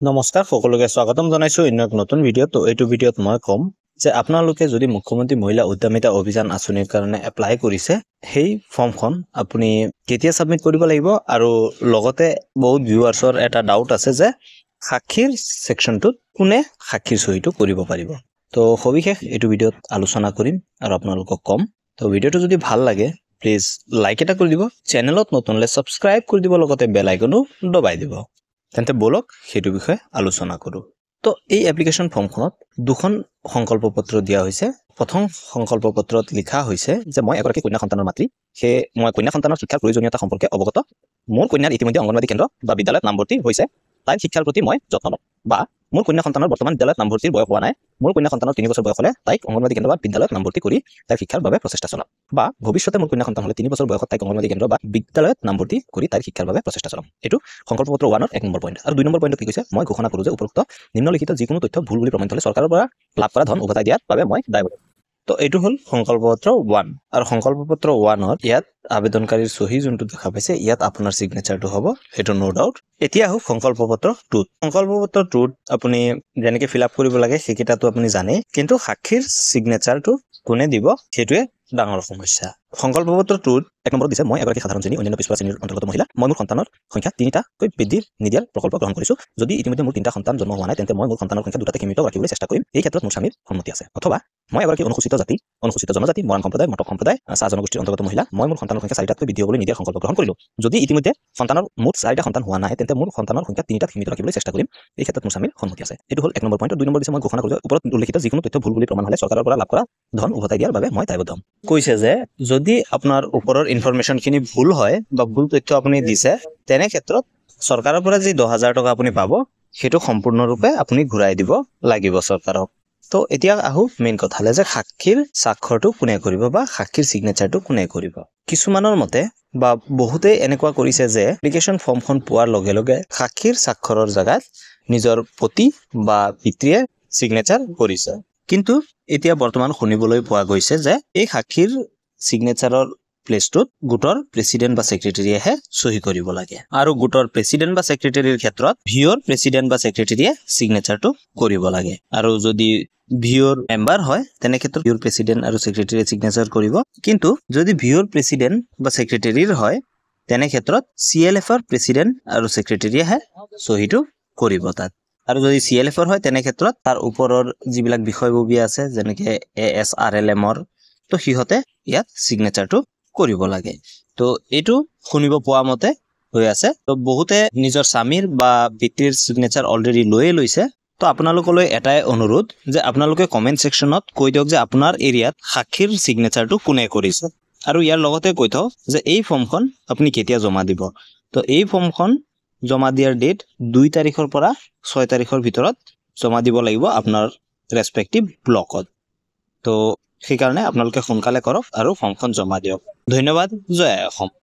নমস্কাৰ সকলোকে স্বাগতম জনাইছো অন্য এক নতুন ভিডিঅ'। তো এইটো ভিডিঅ'ত মই ক'ম যে আপোনালোকে যদি মুখ্যমন্ত্ৰী মহিলা উদ্যমিতা অভিযান আঁচনিৰ কাৰণে এপ্লাই কৰিছে সেই ফৰ্মখন আপুনি কেতিয়া সাবমিট কৰিব লাগিব আৰু লগতে বহুত ভিউৱাৰ্ছৰ এটা ডাউট আছে যে সাক্ষীৰ সেকশনটোত কোনে সাক্ষীৰ সহিটো কৰিব পাৰিব। তো সবিশেষ এইটো ভিডিঅ'ত আলোচনা কৰিম আৰু আপোনালোকক ক'ম। তো ভিডিঅ'টো যদি ভাল লাগে প্লিজ লাইক এটা কৰি দিব, চেনেলত নতুন হলে সাবস্ক্ৰাইব কৰি দিব, লগতে বেল আইকনো দবাই দিব। তেন্তে বলক সেইটো বিষয়ে আলোচনা কৰো। তো এই এপ্লিকেশন ফৰ্মখনত দুখন সংকল্প পত্ৰ দিয়া হৈছে। প্ৰথম সংকল্প পত্ৰত লিখা হৈছে যে মই এগৰাকী কন্যা সন্তানৰ মাতৃ, সেয়ে মই কন্যা সন্তানৰ শিক্ষাৰ প্ৰয়োজনীয়তা সম্পৰ্কে অৱগত। মোৰ কন্যাৰ ইতিমধ্যে অংগনবাদী কেন্দ্ৰ বা বিদ্যালয়ত নামভৰ্তি হৈছে, তাইৰ শিক্ষাৰ প্ৰতি মই যত্ন ল'ম। বা মোৰ কন্যা সন্তানৰ বৰ্তমান বিদ্যালয়ত নামভৰ্তিৰ বয়স হোৱা নাই, মোৰ কন্যা সন্তানৰ 3 বছৰ বয়স হ'লে তাইক অংগনবাদী কেন্দ্ৰ বা বিদ্যালয়ত নামভৰ্তি কৰি তাইৰ শিক্ষাৰ বাবে প্ৰচেষ্টা চলাম। বা ভৱিষ্যতে মোৰ কন্যা সন্তান হ'লে 3 বছৰ বয়সত তাইক অংগনবাদী কেন্দ্ৰ বা বিদ্যালয়ত নামভৰ্তি কৰি তাইৰ শিক্ষাৰ বাবে প্ৰচেষ্টা চলাম। এইটো সংকল্প পত্ৰ 1ৰ 1 নম্বৰ পইণ্ট। আৰু 2 নম্বৰ পইণ্টত কি কৈছে, মই ঘোষণা কৰোঁ যে উপৰোক্ত নিম্নলিখিত যিকোনো তথ্য ভুল বুলি প্ৰমাণিত হ'লে চৰকাৰৰ পৰা লাভ কৰা ধন উভতাই দিয়াৰ বাবে মই দায়বদ্ধ। তো এইটো হ'ল সংকল্প পত্ৰ 1। আৰু সংকল্প পত্ৰ 1ত ইয়াত আবেদনকাৰীৰ সহি যোনটো দেখা পাইছে ইয়াত আপোনাৰ সিগনেচাৰটো হ'ব, সেইটো নো ডাউট। এতিয়া আহক সংকল্প পত্ৰ 2। সংকল্প পত্ৰ 2ত আপুনি যেনেকৈ ফিল আপ কৰিব লাগে সেইকেইটাতো আপুনি জানেই, কিন্তু সাক্ষীৰ সিগনেচাৰটো কোনে দিব সেইটোৱে ডাঙৰ সমস্যা। সংকল্প পত্ৰ 2ত 1 নম্বৰত দিছে মই এগৰাকী সাধাৰণ শ্ৰেণীৰ অন্যান্য পিছপৰা শ্ৰেণীৰ অন্তৰ্গত মহিলা, মই মোৰ সন্তানৰ সংখ্যা 3টাকৈ বৃদ্ধি নিদিয়াৰ প্ৰকল্প গ্ৰহণ কৰিছো। যদি ইতিমধ্যে মোৰ 3টা সন্তান জন্ম হোৱা নাই তেন্তে মই মোৰ সন্তানৰ সংখ্যা 2টাতে সীমিত ৰাখিবলৈ চেষ্টা কৰিম। এই ক্ষেত্ৰত মোৰ স্বামীৰ সন্মতি আছে। অথবা মই এগৰাকী অনুসূচিত জাতি, অনুসূচিত জনজাতি, মৰাণ সম্প্ৰদায়, মটক সম্প্ৰদায়, চাহ জনগোষ্ঠীৰ অন্তৰ্গত মহিলা, মই মোৰ সন্তানৰ সংখ্যা 4টাতকৈ বৃদ্ধি হ'বলৈ নিদিয়াৰ সংকল্প গ্ৰহণ কৰিলো। যদি ইতিমধ্যে সন্তানৰ মুঠ 4টা সন্তান হোৱা নাই তেন্তে মোৰ সন্তানৰ সংখ্যা 3টাত সীমিত ৰাখিবলৈ চেষ্টা কৰিম। এই ক্ষেত্ৰত মোৰ স্বামীৰ সন্মতি আছে। এইটো হ'ল 1 নম্বৰ পইণ্ট। 2 নম্বৰ দিছে মই ঘোষণা কৰোঁ যে ওপৰত উল্লেখিত যিকোনো তথ্য ভুল বুলি প্ৰমাণ হ'লে চৰকাৰৰ পৰা লাভ কৰা ধন উভতাই দিয়াৰ বাবে মই দায়বদ্ধ। কৈছে যে যদি আপোনাৰ ওপৰৰ ইনফৰমেশ্যনখিনি ভুল হয় বা ভুল তথ্য আপুনি দিছে, তেনে ক্ষেত্ৰত চৰকাৰৰ পৰা যি 10,000 টকা আপুনি পাব সেইটো সম্পূৰ্ণৰূপে আপুনি ঘূৰাই দিব লাগিব চৰকাৰক। তো এতিয়া আহো মেইন কথালে যে সাক্ষীৰ স্বাক্ষৰটো কোনে কৰিব বা সাক্ষীৰ সিগনেচাৰটো কোনে কৰিব। কিছুমানৰ মতে বা বহুতে এনেকুৱা কৰিছে যে এপ্লিকেশন ফৰ্মখন পোৱাৰ লগে লগে সাক্ষীৰ স্বাক্ষৰৰ জাগাত নিজৰ পতি বা পিতৃয়ে সিগনেচাৰ কৰিছে। কিন্তু এতিয়া বৰ্তমান শুনিবলৈ পোৱা গৈছে যে এই সাক্ষীৰ সিগনেচাৰৰ প্লেচটোত গোটৰ প্ৰেসিডেন্ট বা সেক্ৰেটাৰীয়েহে সহি কৰিব লাগে। আৰু গোটৰ প্ৰেসিডেন্ট বা সেক্ৰেটাৰীৰ ক্ষেত্ৰত ভিঅ'ৰ প্ৰেসিডেন্ট বা সেক্ৰেটাৰীয়ে সিগনেচাৰটো কৰিব লাগে। আৰু যদি ভিঅ'ৰ মেম্বাৰ হয় তেনে ক্ষেত্ৰত ভিঅ'ৰ প্ৰেসিডেন্ট আৰু সেক্ৰেটাৰীয়ে সিগনেচাৰ কৰিব। কিন্তু যদি ভিঅ'ৰ প্ৰেসিডেন্ট বা সেক্ৰেটাৰীৰ হয় তেনে ক্ষেত্ৰত CLFৰ প্ৰেসিডেন্ট আৰু সেক্ৰেটাৰীয়েহে সহিটো কৰিব তাত। আৰু যদি CLFৰ হয় তেনে ক্ষেত্ৰত তাৰ ওপৰৰ যিবিলাক বিষয়ববী আছে যেনেকে ASRLMৰ, তো সিহঁতে ইয়াত সিগনেচাৰটো কৰিব লাগে। তো এইটো শুনিব পোৱা মতে হৈ আছে। তো বহুতে নিজৰ স্বামীৰ বা পিতৃৰ সিগনেচাৰ অলৰেডি লৈছে। তো আপোনালোকলৈ এটাই অনুৰোধ যে আপোনালোকে কমেন্ট সেকশনত কৈ দিয়ক যে আপোনাৰ এৰিয়াত সাক্ষীৰ সিগনেচাৰটো কোনে কৰিছে। আৰু ইয়াৰ লগতে কৈ থওঁ যে এই ফৰ্মখন আপুনি কেতিয়া জমা দিব। তো এই ফৰ্মখন জমা দিয়াৰ ডেট 2 তাৰিখৰ পৰা 6 তাৰিখৰ ভিতৰত জমা দিব লাগিব আপোনাৰ ৰেসপেক্টিভ ব্লকত। তো সেইকাৰণে আপোনালোকে সোনকালে কৰক আৰু ফৰ্মখন জমা দিয়ক। ধন্যবাদ। জয় অসম।